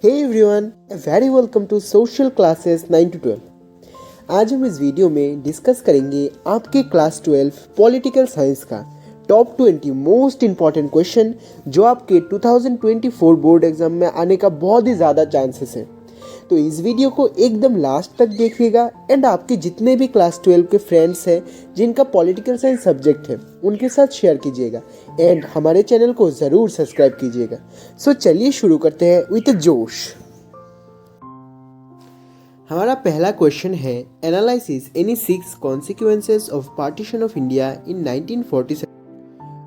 Hey everyone, a very welcome to Social Classes 9 to 12। आज हम इस वीडियो में डिस्कस करेंगे आपके क्लास 12 पॉलिटिकल साइंस का टॉप 20 मोस्ट इम्पॉर्टेंट क्वेश्चन जो आपके 2024 बोर्ड एग्जाम में आने का बहुत ही ज़्यादा चांसेस है। तो इस वीडियो को एकदम लास्ट तक देखिएगा एंड आपके जितने भी क्लास 12 के फ्रेंड्स हैं जिनका पॉलिटिकल साइंस सब्जेक्ट है उनके साथ शेयर कीजिएगा एंड हमारे चैनल को ज़रूर सब्सक्राइब कीजिएगा। सो चलिए शुरू करते हैं विद जोश। हमारा पहला क्वेश्चन है, analysis any 6 consequences of partition of India in 1947।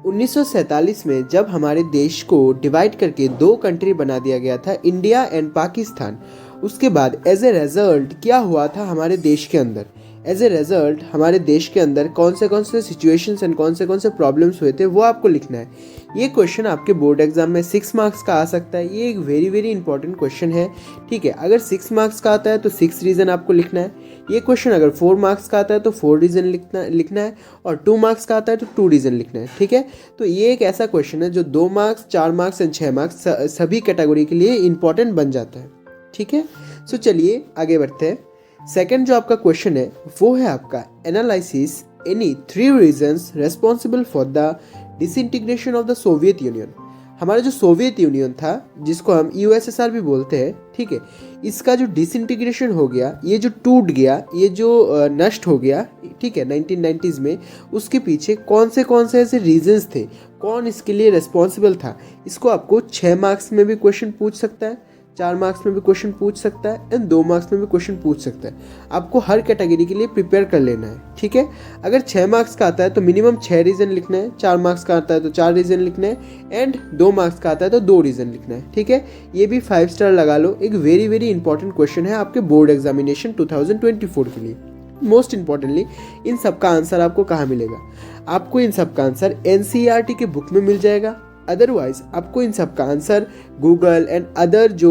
1947 में जब हमारे देश को डिवाइड करके 2 कंट्री बना दिया गया था, इंडिया एंड पाकिस्तान, उसके बाद एज ए रिजल्ट क्या हुआ था हमारे देश के अंदर। एज ए रिजल्ट हमारे देश के अंदर कौन से सिचुएशंस एंड कौन से प्रॉब्लम्स हुए थे वो आपको लिखना है। ये क्वेश्चन आपके बोर्ड एग्जाम में 6 मार्क्स का आ सकता है। ये एक वेरी इंपॉर्टेंट क्वेश्चन है, ठीक है। अगर 6 मार्क्स का आता है तो 6 रीज़न आपको लिखना है। ये क्वेश्चन अगर 4 मार्क्स का आता है तो 4 रीज़न लिखना है और 2 मार्क्स का आता है तो 2 रीज़न लिखना है, ठीक है। तो ये एक ऐसा क्वेश्चन है जो 2 मार्क्स, 4 मार्क्स एंड 6 मार्क्स सभी कैटेगरी के लिए इंपॉर्टेंट बन जाता है, ठीक है। सो चलिए आगे बढ़ते हैं। सेकंड जो आपका क्वेश्चन है वो है आपका, analysis any 3 reasons responsible for the disintegration of the Soviet union. हमारा जो सोवियत यूनियन था जिसको हम यूएसएसआर भी बोलते हैं, ठीक है, इसका जो डिसइंटीग्रेशन हो गया, ये जो टूट गया, ये जो नष्ट हो गया, ठीक है, 1990s में, उसके पीछे कौन से ऐसे रीजंस थे, कौन इसके लिए रेस्पॉन्सिबल था। इसको आपको 6 मार्क्स में भी क्वेश्चन पूछ सकता है, 4 मार्क्स में भी क्वेश्चन पूछ सकता है एंड 2 मार्क्स में भी क्वेश्चन पूछ सकता है। आपको हर कैटेगरी के लिए प्रिपेयर कर लेना है, ठीक है। अगर 6 मार्क्स का आता है तो मिनिमम 6 रीज़न लिखना है, 4 मार्क्स का आता है तो 4 रीज़न लिखना है एंड 2 मार्क्स का आता है तो 2 रीज़न लिखना है, ठीक है। ये भी 5 स्टार लगा लो। एक वेरी इंपॉर्टेंट क्वेश्चन है आपके बोर्ड एग्जामिनेशन 2024 के लिए। मोस्ट इंपॉर्टेंटली इन सब का आंसर आपको कहाँ मिलेगा? आपको इन सब का आंसर एनसीईआरटी के बुक में मिल जाएगा। अदरवाइज आपको इन सब का आंसर गूगल एंड अदर जो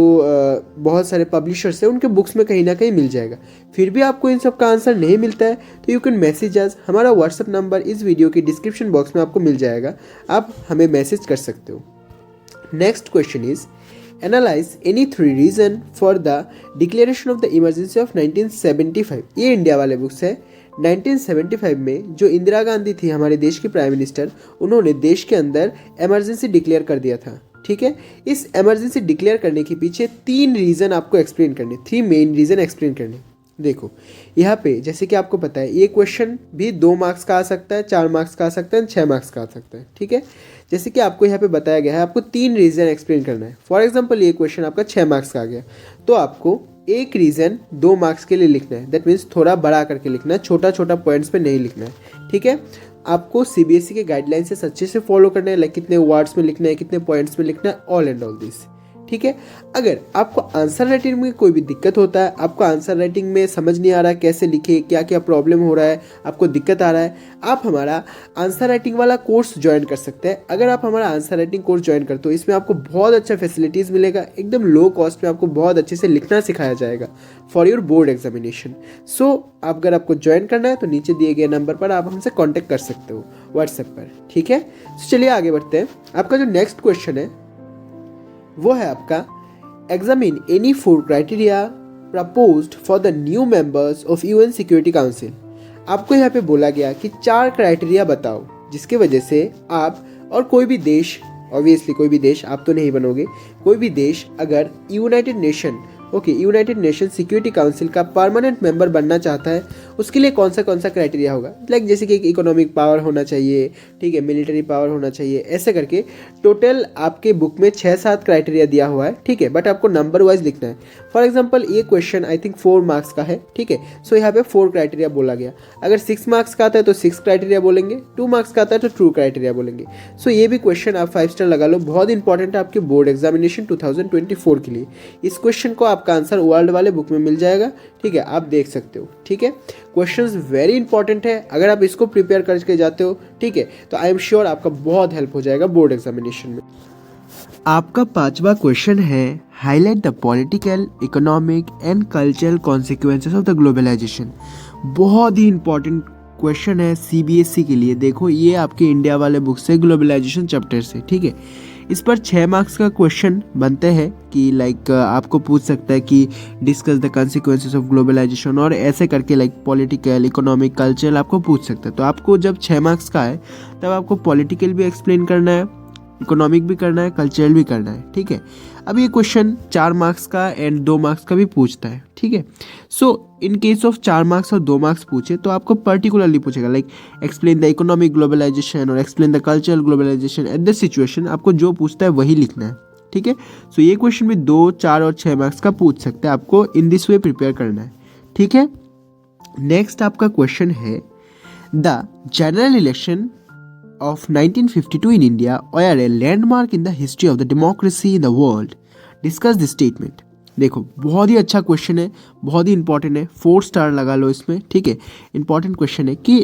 बहुत सारे पब्लिशर्स हैं उनके बुक्स में कहीं ना कहीं मिल जाएगा। फिर भी आपको इन सब का आंसर नहीं मिलता है तो यू कैन मैसेज अस। हमारा व्हाट्सएप नंबर इस वीडियो के डिस्क्रिप्शन बॉक्स में आपको मिल जाएगा, आप हमें मैसेज कर सकते हो। Next question is, analyse any 3 reason for the declaration of the emergency of 1975। ये इंडिया वाले बुक्स है। 1975 में जो इंदिरा गांधी थी हमारे देश की प्राइम मिनिस्टर, उन्होंने देश के अंदर इमरजेंसी डिक्लेयर कर दिया था, ठीक है। इस इमरजेंसी डिक्लेयर करने के पीछे 3 रीज़न आपको एक्सप्लेन करने, 3 मेन रीज़न एक्सप्लेन करने। देखो यहाँ पे जैसे कि आपको पता है ये क्वेश्चन भी 2 मार्क्स का आ सकता है, 4 मार्क्स का आ सकता है, 6 मार्क्स का आ सकता है, ठीक है। जैसे कि आपको यहाँ पे बताया गया है आपको 3 रीज़न एक्सप्लेन करना है। फॉर एग्जाम्पल ये क्वेश्चन आपका 6 मार्क्स का आ गया तो आपको एक रीज़न 2 मार्क्स के लिए लिखना है। दैट मीन्स थोड़ा बड़ा करके लिखना है, छोटा पॉइंट्स पे नहीं लिखना है, ठीक है। आपको सीबीएसई के गाइडलाइन से अच्छे से फॉलो करना है, लाइक कितने वर्ड्स में लिखना है, कितने पॉइंट्स में लिखना है, ऑल एंड ऑल दिस, ठीक है। अगर आपको आंसर राइटिंग में कोई भी दिक्कत होता है, आपको आंसर राइटिंग में समझ नहीं आ रहा है कैसे लिखे, क्या प्रॉब्लम हो रहा है, आपको दिक्कत आ रहा है, आप हमारा आंसर राइटिंग वाला कोर्स ज्वाइन कर सकते हैं। अगर आप हमारा आंसर राइटिंग कोर्स ज्वाइन करते हो इसमें आपको बहुत अच्छा फैसिलिटीज़ मिलेगा, एकदम लो कॉस्ट में आपको बहुत अच्छे से लिखना सिखाया जाएगा फॉर योर बोर्ड एग्जामिनेशन। सो अगर आपको ज्वाइन करना है तो नीचे दिए गए नंबर पर आप हमसे कॉन्टैक्ट कर सकते हो व्हाट्सएप पर, ठीक है। तो चलिए आगे बढ़ते हैं। आपका जो नेक्स्ट क्वेश्चन है वो है आपका, examine any 4 criteria proposed for the new members of UN security council. आपको यहाँ पे बोला गया कि 4 क्राइटेरिया बताओ जिसके वजह से आप और कोई भी देश, ऑब्वियसली कोई भी देश, आप तो नहीं बनोगे, कोई भी देश अगर यूनाइटेड नेशन सिक्योरिटी काउंसिल का परमानेंट मेंबर बनना चाहता है उसके लिए कौन सा क्राइटेरिया होगा। लाइक जैसे कि इकोनॉमिक पावर होना चाहिए, ठीक है, मिलिट्री पावर होना चाहिए, ऐसे करके टोटल आपके बुक में 6-7 क्राइटेरिया दिया हुआ है, ठीक है। बट आपको नंबर वाइज लिखना है। फॉर एग्जाम्पल ये क्वेश्चन आई थिंक 4 मार्क्स का है, ठीक है। सो यहाँ पे 4 क्राइटेरिया बोला गया। अगर 6 मार्क्स का आता है तो 6 क्राइटेरिया बोलेंगे, 2 मार्क्स का आता है तो 2 क्राइटेरिया बोलेंगे। सो ये भी क्वेश्चन आप 5 स्टार लगा लो, बहुत इंपॉर्टेंट है आपके बोर्ड एग्जामिनेशन 2024 के लिए। इस क्वेश्चन को आपका आंसर वर्ल्ड वाले बुक में मिल जाएगा, ठीक है, आप देख सकते हो, ठीक है। क्वेश्चंस वेरी इंपॉर्टेंट है, अगर आप इसको प्रिपेयर करके जाते हो, ठीक है, तो आई एम श्योर आपका बहुत हेल्प हो जाएगा बोर्ड एग्जामिनेशन में। आपका 5वां क्वेश्चन है, highlight the political, economic and cultural consequences of the globalisation. बहुत ही इंपॉर्टेंट क्वेश्चन है सीबीएसई के लिए। देखो ये आपके इंडिया वाले बुक से, ग्लोबलाइजेशन चैप्टर से, ठीक है। इस पर 6 मार्क्स का क्वेश्चन बनते हैं कि लाइक आपको पूछ सकता है कि discuss the consequences of globalisation, और ऐसे करके लाइक पॉलिटिकल, इकोनॉमिक, कल्चरल आपको पूछ सकता है। तो आपको जब 6 मार्क्स का है तब आपको पॉलिटिकल भी एक्सप्लेन करना है, इकोनॉमिक भी करना है, कल्चरल भी करना है, ठीक है। अब ये क्वेश्चन 4 मार्क्स का एंड 2 मार्क्स का भी पूछता है, ठीक है। So in case of 4 marks और 2 मार्क्स पूछे तो आपको पर्टिकुलरली पूछेगा like explain the economic globalisation और explain the cultural globalisation at the situation. आपको जो पूछता है वही लिखना है, ठीक है। सो ये क्वेश्चन भी 2, 4 और 6 मार्क्स का पूछ सकते हैं, आपको इन दिस वे प्रिपेयर करना है, ठीक है। नेक्स्ट आपका क्वेश्चन है the general election of 1952 in India were a landmark in the history of the democracy in the world. Discuss this statement. देखो बहुत ही अच्छा क्वेश्चन है, बहुत ही इंपॉर्टेंट है, 4 स्टार लगा लो इसमें, ठीक है। इंपॉर्टेंट क्वेश्चन है कि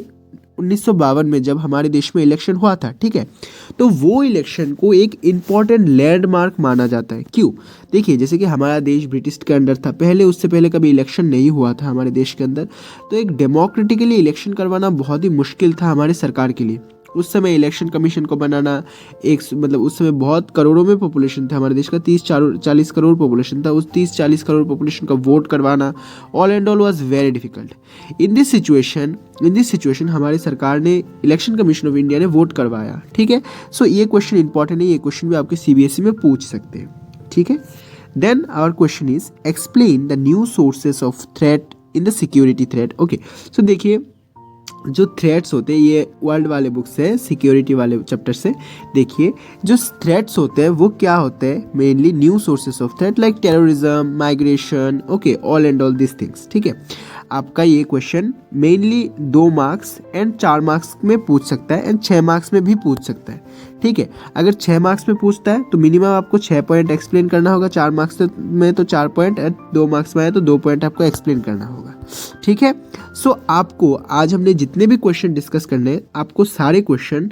1952 में जब हमारे देश में इलेक्शन हुआ था, ठीक है, तो वो इलेक्शन को एक इम्पॉर्टेंट लैंडमार्क माना जाता है। क्यों? देखिए जैसे कि हमारा देश ब्रिटिश के अंडर था पहले, उससे पहले कभी इलेक्शन नहीं हुआ था हमारे देश के अंदर, तो एक डेमोक्रेटिकली इलेक्शन करवाना बहुत ही मुश्किल था हमारे सरकार के लिए। उस समय इलेक्शन कमीशन को बनाना एक मतलब उस समय बहुत करोड़ों में पॉपुलेशन था हमारे देश का, 30-40 करोड़ पॉपुलेशन था। उस 30-40 करोड़ पॉपुलेशन का वोट करवाना all and all was very difficult. In this situation हमारी सरकार ने इलेक्शन कमीशन ऑफ इंडिया ने वोट करवाया, ठीक है। सो ये क्वेश्चन इंपॉर्टेंट है, ये क्वेश्चन भी आपके CBSE में पूछ सकते हैं, ठीक है। Then our question is explain the new sources of threat in the security threat. Okay, so देखिए जो थ्रेट्स होते हैं ये वर्ल्ड वाले बुक से, सिक्योरिटी वाले चैप्टर से। देखिए जो थ्रेट्स होते हैं वो क्या होते हैं, mainly new sources of threat like terrorism, migration, okay, all and all this things, ठीक है। आपका ये question mainly 2 marks and 4 marks में पूछ सकता है एंड 6 मार्क्स में भी पूछ सकता है, ठीक है। अगर 6 मार्क्स में पूछता है तो मिनिमम आपको 6 पॉइंट एक्सप्लेन करना होगा, 4 मार्क्स में तो 4 पॉइंट, 2 मार्क्स में आए तो 2 पॉइंट आपको एक्सप्लेन करना होगा, ठीक है। सो आपको आज हमने जितने भी क्वेश्चन डिस्कस करने हैं, आपको सारे क्वेश्चन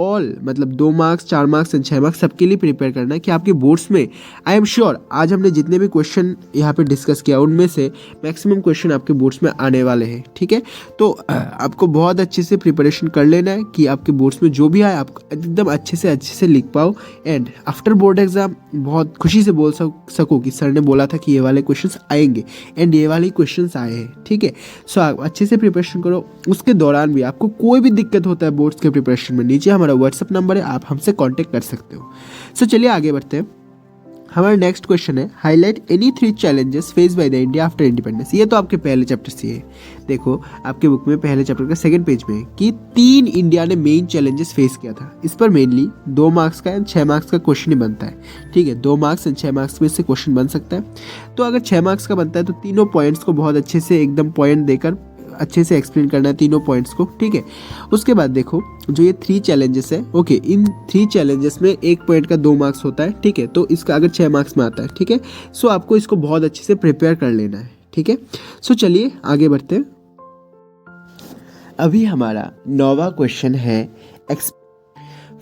ऑल मतलब 2 मार्क्स, 4 मार्क्स एंड 6 मार्क्स सबके लिए प्रिपेयर करना है कि आपके बोर्ड्स में, आई एम श्योर आज हमने जितने भी क्वेश्चन यहाँ पे डिस्कस किया उनमें से मैक्सिमम क्वेश्चन आपके बोर्ड्स में आने वाले हैं, ठीक है। तो आपको बहुत अच्छे से प्रिपरेशन कर लेना है कि आपके बोर्ड्स में जो भी आए आप एकदम अच्छे से लिख पाओ एंड आफ्टर बोर्ड एग्जाम बहुत खुशी से बोल सको कि सर ने बोला था कि ये वाले क्वेश्चंस आएंगे एंड ये वाले क्वेश्चंस आए हैं, ठीक है। सो आप अच्छे से प्रिपरेशन करो। उसके दौरान भी आपको कोई भी दिक्कत होता है बोर्ड्स के प्रिपरेशन में, नीचे हमारा व्हाट्सअप नंबर है, आप हमसे कांटेक्ट कर सकते हो। सो चलिए आगे बढ़ते हैं। हमारा नेक्स्ट क्वेश्चन है highlight any 3 challenges face by the India after independence. ये तो आपके पहले चैप्टर से है, देखो आपके बुक में पहले चैप्टर का 2nd पेज में है कि 3 इंडिया ने मेन चैलेंजेस फेस किया था। इस पर मेनली 2 मार्क्स का एंड 6 मार्क्स का क्वेश्चन ही बनता है, ठीक है। 2 मार्क्स एंड 6 मार्क्स में से क्वेश्चन बन सकता है। तो अगर 6 मार्क्स का बनता है तो तीनों पॉइंट्स को बहुत अच्छे से एकदम पॉइंट देकर अच्छे से एक्सप्लेन करना है तीनों पॉइंट्स को, ठीक है। उसके बाद देखो जो ये 3 चैलेंजेस है, ओके, इन 3 चैलेंजेस में 1 पॉइंट का 2 मार्क्स होता है, ठीक है। तो इसका अगर 6 मार्क्स में आता है, ठीक है। सो आपको इसको बहुत अच्छे से प्रिपेयर कर लेना है, ठीक है। सो चलिए आगे बढ़ते हैं। अभी हमारा 9वां क्वेश्चन है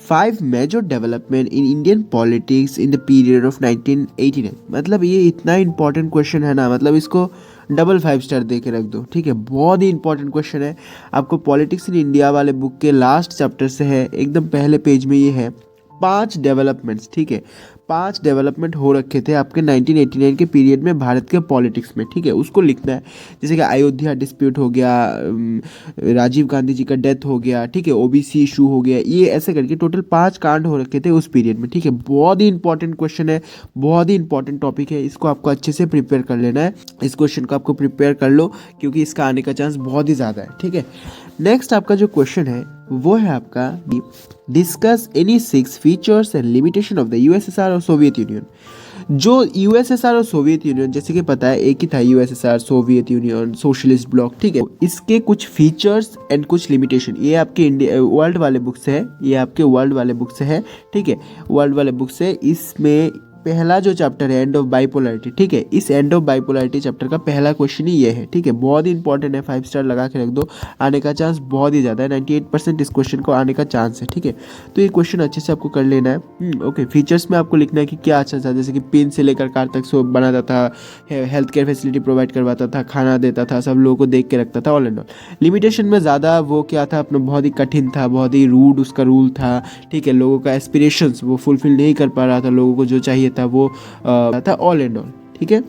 5 major development in Indian politics in the period of 1989। मतलब ये इतना इंपॉर्टेंट क्वेश्चन है ना, मतलब इसको डबल 5 स्टार दे के रख दो, ठीक है। बहुत ही इंपॉर्टेंट क्वेश्चन है, आपको पॉलिटिक्स इन इंडिया वाले बुक के लास्ट चैप्टर से है, एकदम पहले पेज में ये है। 5 डेवलपमेंट्स, ठीक है, 5 डेवलपमेंट हो रखे थे आपके 1989 के पीरियड में भारत के पॉलिटिक्स में, ठीक है। उसको लिखना है, जैसे कि अयोध्या डिस्प्यूट हो गया, राजीव गांधी जी का डेथ हो गया, ठीक है, OBC इशू हो गया, ये ऐसे करके टोटल 5 कांड हो रखे थे उस पीरियड में, ठीक है। बहुत ही इंपॉर्टेंट क्वेश्चन है, बहुत ही इंपॉर्टेंट टॉपिक है, इसको आपको अच्छे से प्रिपेयर कर लेना है। इस क्वेश्चन को आपको प्रिपेयर कर लो क्योंकि इसका आने का चांस बहुत ही ज़्यादा है, ठीक है। नेक्स्ट आपका जो क्वेश्चन है वो है आपका discuss any 6 features and limitation of the USSR और सोवियत यूनियन। जो USSR और सोवियत यूनियन, जैसे कि पता है एक ही था USSR, Soviet union, socialist block, ठीक है। इसके कुछ फीचर्स एंड कुछ लिमिटेशन, ये आपके इंडिया वर्ल्ड वाले बुक से है, ये आपके वर्ल्ड वाले बुक से है, ठीक है, वर्ल्ड वाले बुक से। इसमें पहला जो चैप्टर है एंड ऑफ बाइपोलैरिटी, ठीक है, इस एंड ऑफ बाइपोलैरिटी चैप्टर का पहला क्वेश्चन ही ये है, ठीक है, बहुत ही इंपॉर्टेंट है, 5 स्टार लगा के रख दो, आने का चांस बहुत ही ज़्यादा है, 98% इस क्वेश्चन को आने का चांस है, ठीक है। तो ये क्वेश्चन अच्छे से आपको कर लेना है। ओके, फीचर्स में आपको लिखना है कि क्या अच्छा था, जैसे कि पिन से लेकर कार तक सब बनाता था, हेल्थ केयर फैसिलिटी प्रोवाइड करवाता था, खाना देता था, सब लोगों को देख के रखता था, ऑल एंड ऑल। लिमिटेशन में ज़्यादा वो क्या था अपना, बहुत ही कठिन था, बहुत ही रूड उसका रूल था, ठीक है, लोगों का एस्पिरेशंस वो फुलफिल नहीं कर पा रहा था, लोगों को जो चाहिए था वो था, ऑल एंड ऑल, ठीक है।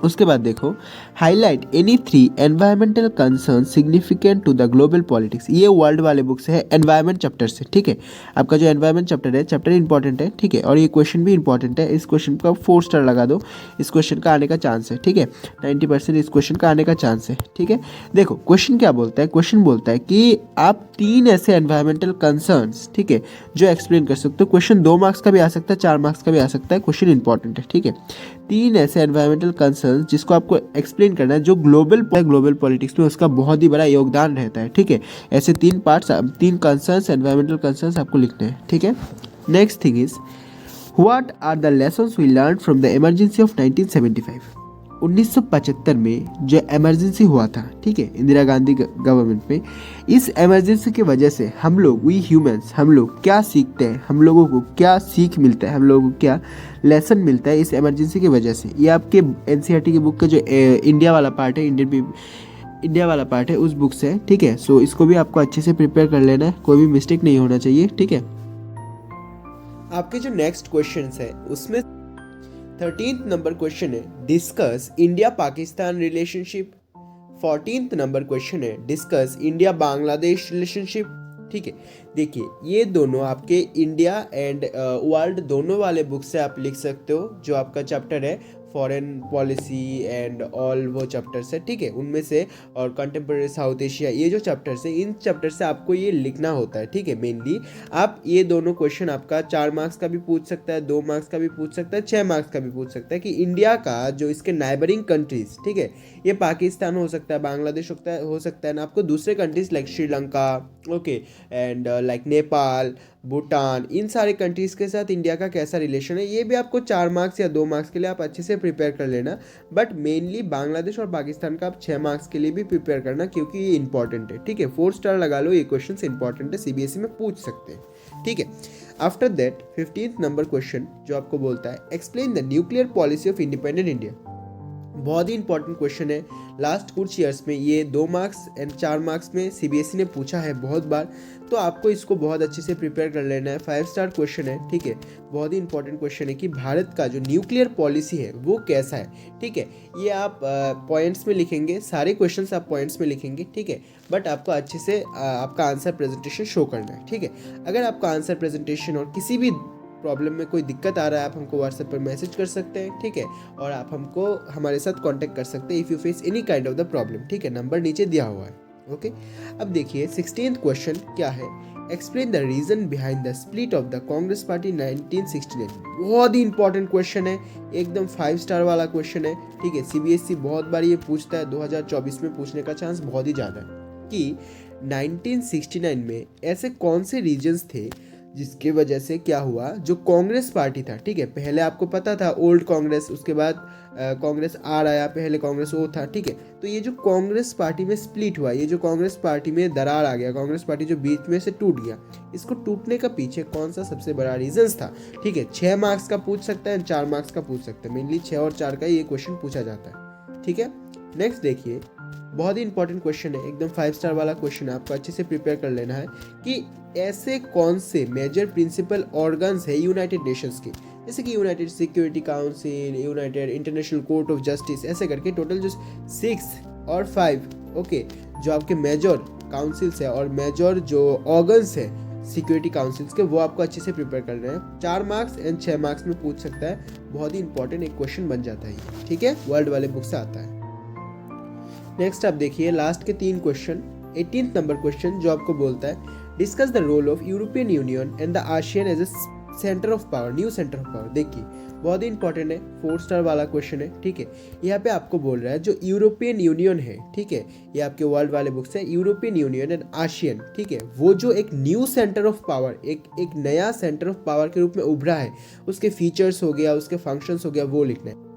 उसके बाद देखो, highlight any 3 environmental concern significant to the global politics, ये वर्ल्ड वाले बुक से है, एनवायरमेंट चैप्टर से, ठीक है। आपका जो एनवायरमेंट चैप्टर है, चैप्टर इंपॉर्टेंट है, ठीक है, और ये क्वेश्चन भी इंपॉर्टेंट है, इस क्वेश्चन का 4 स्टार लगा दो, इस क्वेश्चन का आने का चांस है, ठीक है, 90% इस क्वेश्चन का आने का चांस है, ठीक है। देखो क्वेश्चन क्या बोलता है, क्वेश्चन बोलता है कि आप 3 ऐसे एनवायरमेंटल कंसर्न्स, ठीक है, जो एक्सप्लेन कर सकते हो। क्वेश्चन 2 मार्क्स का भी आ सकता है, 4 मार्क्स का भी आ सकता है, क्वेश्चन इंपॉर्टेंट है, ठीक है। 3 ऐसे एनवायरमेंटल कंसर्न्स जिसको आपको एक्सप्लेन करना है, जो ग्लोबल पॉलिटिक्स में उसका बहुत ही बड़ा योगदान रहता है, ठीक है। ऐसे 3 पार्ट्स, 3 कंसर्न्स, एनवायरमेंटल कंसर्न्स आपको लिखने हैं, ठीक है। Next thing is, what are the lessons we learn from the emergency of 1975। 1975 में जो इमरजेंसी हुआ था, ठीक है, इंदिरा गांधी गवर्नमेंट में, इस इमरजेंसी की वजह से हम लोग, वी ह्यूमंस, हम लोग क्या सीखते हैं, हम लोगों को क्या सीख मिलता है, हम लोगों को क्या लेसन मिलता है इस इमरजेंसी की वजह से। ये आपके एनसीईआरटी की बुक का जो इंडिया वाला पार्ट है, इंडिया वाला पार्ट है, उस बुक से है, ठीक है। सो इसको भी आपको अच्छे से प्रिपेयर कर लेना है, कोई भी मिस्टेक नहीं होना चाहिए, ठीक है। आपके जो नेक्स्ट क्वेश्चन है उसमें 13th नंबर क्वेश्चन है, discuss India Pakistan relationship. 14th number question है, डिस्कस इंडिया बांग्लादेश रिलेशनशिप, ठीक है। देखिए ये दोनों आपके इंडिया एंड वर्ल्ड दोनों वाले बुक से आप लिख सकते हो, जो आपका चैप्टर है फॉरेन पॉलिसी एंड ऑल वो चैप्टर्स है, ठीक है, उनमें से, और कंटेम्प्रेरी साउथ एशिया, ये जो चैप्टर्स है, इन चैप्टर से आपको ये लिखना होता है, ठीक है। मेनली आप ये दोनों क्वेश्चन आपका 4 मार्क्स का भी पूछ सकता है, 2 मार्क्स का भी पूछ सकता है, 6 मार्क्स का भी पूछ सकता है, कि इंडिया का जो इसके नाइबरिंग कंट्रीज, ठीक है, ये पाकिस्तान हो सकता है, बांग्लादेश हो सकता है ना, आपको दूसरे countries like Sri Lanka, okay, and like Nepal, Bhutan, इन सारे कंट्रीज़ के साथ इंडिया का कैसा रिलेशन है, ये भी आपको 4 मार्क्स या 2 मार्क्स के लिए आप अच्छे से प्रिपेयर कर लेना। बट मेनली बांग्लादेश और पाकिस्तान का आप 6 मार्क्स के लिए भी प्रिपेयर करना, क्योंकि ये इंपॉर्टेंट है, ठीक है। 4 स्टार लगा लो, ये क्वेश्चन इंपॉर्टेंट है, सीबीएसई में पूछ सकते हैं, ठीक है। After that 15th number question जो आपको बोलता है, explain the nuclear policy of independent India. बहुत ही इंपॉर्टेंट क्वेश्चन है, लास्ट कुछ ईयर्स में ये 2 मार्क्स एंड 4 मार्क्स में सीबीएसई ने पूछा है बहुत बार, तो आपको इसको बहुत अच्छे से प्रिपेयर कर लेना है। 5 स्टार क्वेश्चन है, ठीक है, बहुत ही इंपॉर्टेंट क्वेश्चन है कि भारत का जो न्यूक्लियर पॉलिसी है वो कैसा है, ठीक है। ये आप पॉइंट्स में लिखेंगे, सारे क्वेश्चंस आप पॉइंट्स में लिखेंगे, ठीक है, बट आपको अच्छे से आपका आंसर प्रेजेंटेशन शो करना है, ठीक है। अगर आपका आंसर प्रेजेंटेशन और किसी भी प्रॉब्लम में कोई दिक्कत आ रहा है, आप हमको व्हाट्सएप पर मैसेज कर सकते हैं, ठीक है, और आप हमको हमारे साथ कांटेक्ट कर सकते हैं if you face any kind of the problem, ठीक है, नंबर नीचे दिया हुआ है, ओके। अब देखिए 16th क्वेश्चन क्या है, explain the reason behind the split of the Congress party 1969। बहुत ही इंपॉर्टेंट क्वेश्चन है, एकदम 5 स्टार वाला क्वेश्चन है, ठीक है। सीबीएसई बहुत बार ये पूछता है, 2024 में पूछने का चांस बहुत ही ज़्यादा है कि 1969 में ऐसे कौन से रीजन्स थे जिसके वजह से क्या हुआ, जो कांग्रेस पार्टी था, ठीक है, पहले आपको पता था ओल्ड कांग्रेस, उसके बाद कांग्रेस आर आया, पहले कांग्रेस ओ था, ठीक है। तो ये जो कांग्रेस पार्टी में स्प्लिट हुआ, ये जो कांग्रेस पार्टी में दरार आ गया, कांग्रेस पार्टी जो बीच में से टूट गया, इसको टूटने का पीछे कौन सा सबसे बड़ा रीजंस था, ठीक है। 6 मार्क्स का पूछ सकता है, 4 मार्क्स का पूछ सकता है, मेनली 6 और 4 का ये क्वेश्चन पूछा जाता है, ठीक है। नेक्स्ट देखिए, बहुत ही इंपॉर्टेंट क्वेश्चन है, एकदम 5 स्टार वाला क्वेश्चन है, आपको अच्छे से प्रिपेयर कर लेना है कि ऐसे कौन से मेजर प्रिंसिपल ऑर्गन्स है यूनाइटेड नेशंस के, जैसे कि United security council, United international court of justice, ऐसे करके टोटल जो 6 और 5, ओके, जो आपके मेजर काउंसिल्स है और मेजर जो ऑर्गन्स है सिक्योरिटी काउंसिल्स के, वो आपको अच्छे से प्रिपेयर कर रहे हैं। 4 मार्क्स एंड 6 मार्क्स में पूछ सकता है, बहुत ही इंपॉर्टेंट एक क्वेश्चन बन जाता है, ठीक है, वर्ल्ड वाले बुक से आता है। नेक्स्ट आप देखिए लास्ट के 3 क्वेश्चन। 18th नंबर क्वेश्चन जो आपको बोलता है, discuss the role of European Union and the ASEAN as a centre of power, new centre of power. देखिए बहुत ही इंपॉर्टेंट है, 4 स्टार वाला क्वेश्चन है, ठीक है। यहाँ पे आपको बोल रहा है जो यूरोपियन यूनियन है, ठीक है, ये आपके वर्ल्ड वाले बुक्स है, यूरोपियन यूनियन एंड आसियन, ठीक है, वो जो एक न्यू सेंटर ऑफ पावर, एक नया सेंटर ऑफ पावर के रूप में उभरा है, उसके फीचर्स हो गया, उसके फंक्शंस हो गया, वो लिखना है।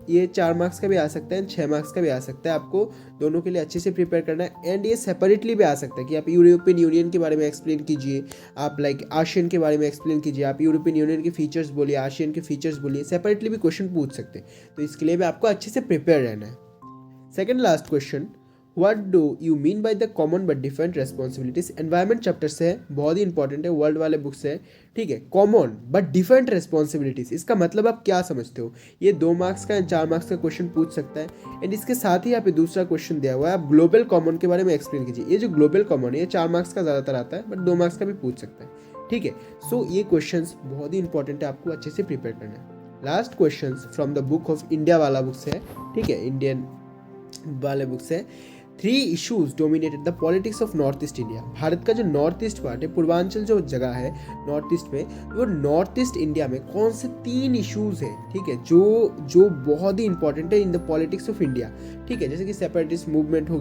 ये 4 मार्क्स का भी आ सकता है, 6 मार्क्स का भी आ सकता है, आपको दोनों के लिए अच्छे से प्रिपेयर करना है। एंड ये सेपरेटली भी आ सकता है कि आप यूरोपियन यूनियन के बारे में एक्सप्लेन कीजिए, आप लाइक आसियन के बारे में एक्सप्लेन कीजिए, आप यूरोपियन यूनियन के फीचर्स बोलिए, आसियन के फीचर्स बोलिए, सेपरेटली भी क्वेश्चन पूछ सकते हैं। तो इसके लिए भी आपको अच्छे से प्रिपेयर रहना है। Second last question, what do you mean by the common but different responsibilities. Environment chapter से है, बहुत ही इंपॉर्टेंट है, वर्ल्ड वाले बुक से है, ठीक है। कॉमन बट डिफरेंट रेस्पॉन्सिबिलिटीज, इसका मतलब आप क्या समझते हो? ये 2 मार्क्स का या 4 मार्क्स का क्वेश्चन पूछ सकता है। एंड इसके साथ ही यहाँ पे दूसरा क्वेश्चन दिया हुआ है, आप ग्लोबल कॉमन के बारे में एक्सप्लेन कीजिए। ये जो ग्लोबल कॉमन है ये 4 मार्क्स का ज़्यादातर आता है, बट 2 मार्क्स का भी पूछ सकता है, ठीक है। सो ये क्वेश्चन बहुत ही इंपॉर्टेंट है, आपको अच्छे से प्रिपेयर करना है। Last question from the book of India वाला बुक से है, ठीक है, इंडियन वाले बुक से। 3 issues dominated the politics of north east India. Bharat का जो नॉर्थ ईस्ट पार्ट है, पूर्वांचल जो जगह है नॉर्थ ईस्ट में, वो नॉर्थ ईस्ट इंडिया में कौन से 3 इशूज हैं, ठीक है, जो बहुत ही इंपॉर्टेंट है in the politics of India, ठीक है। जैसे कि सेपरेटिस्ट मूवमेंट हो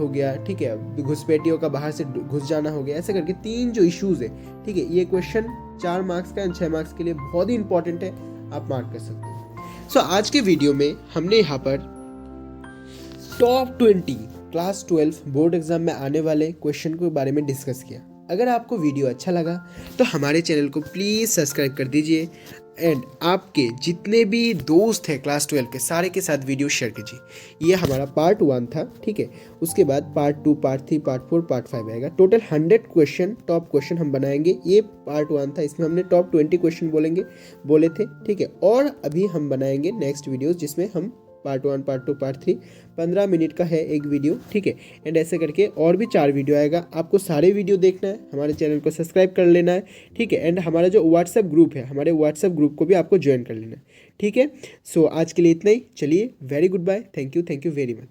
गया, ठीक है, घुसपैठियों का बाहर से घुस जाना हो गया, ऐसे करके 3 जो इशूज है, ठीक है। ये क्वेश्चन 4 मार्क्स का एंड 6 मार्क्स के लिए बहुत ही इंपॉर्टेंट है, आप मार्क कर सकते हैं। सो आज के वीडियो में हमने यहाँ पर टॉप 20 क्लास 12 बोर्ड एग्जाम में आने वाले क्वेश्चन के बारे में डिस्कस किया। अगर आपको वीडियो अच्छा लगा तो हमारे चैनल को प्लीज़ सब्सक्राइब कर दीजिए एंड आपके जितने भी दोस्त हैं क्लास 12 के सारे के साथ वीडियो शेयर कीजिए। ये हमारा पार्ट 1 था, ठीक है। उसके बाद पार्ट 2, पार्ट 3, पार्ट 4, पार्ट 5 आएगा। टोटल 100 क्वेश्चन, टॉप क्वेश्चन हम बनाएंगे। ये पार्ट 1 था, इसमें हमने टॉप 20 क्वेश्चन बोले थे, ठीक है। और अभी हम बनाएंगे नेक्स्ट वीडियोज़ जिसमें हम पार्ट 1, पार्ट 2, पार्ट 3, 15 मिनट का है एक वीडियो, ठीक है। एंड ऐसे करके और भी 4 वीडियो आएगा। आपको सारे वीडियो देखना है, हमारे चैनल को सब्सक्राइब कर लेना है, ठीक है। एंड हमारा जो व्हाट्सएप ग्रुप है, हमारे व्हाट्सएप ग्रुप को भी आपको ज्वाइन कर लेना है, ठीक है। सो आज के लिए इतना ही, चलिए, very good bye, thank you very much.